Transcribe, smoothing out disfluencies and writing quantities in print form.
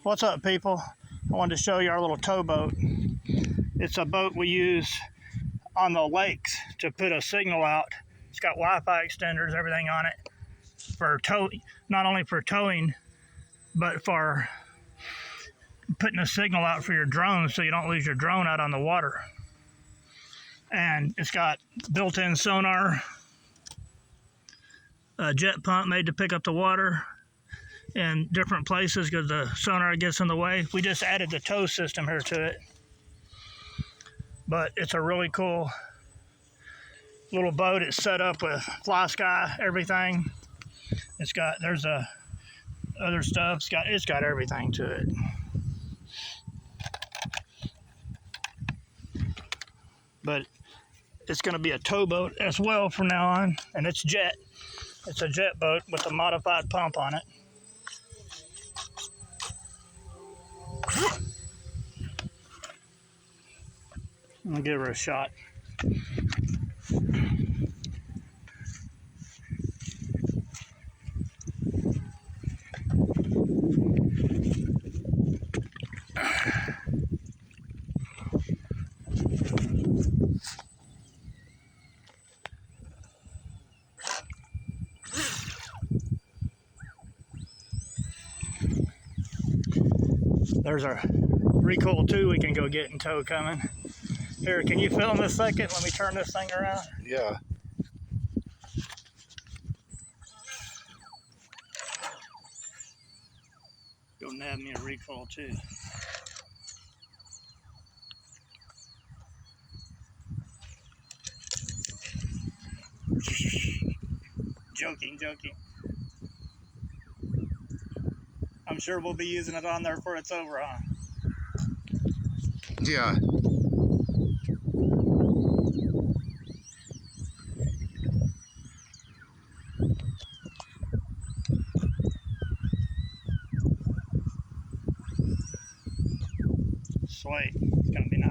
What's up, people? I wanted to show you our little towboat. It's a boat we use on the lakes to put a signal out. It's got Wi-Fi extenders, everything on it, for not only for towing, but for putting a signal out for your drone so you don't lose your drone out on the water. And it's got built-in sonar, a jet pump made to pick up the water in different places because the sonar gets in the way. We just added the tow system here to it. But it's a really cool little boat. It's set up with fly sky, everything. It's got, there's other stuff. It's got everything to it. But it's going to be a towboat as well from now on, and it's jet. It's a jet boat with a modified pump on it. I'm gonna give her a shot. There's our recoil 2 we can go get in tow coming. Here, can you film this second? Let me turn this thing around. Yeah. Go nab me a recoil 2. Joking. I'm sure we'll be using it on there before it's over, huh? Yeah. Sweet. It's gonna be nice.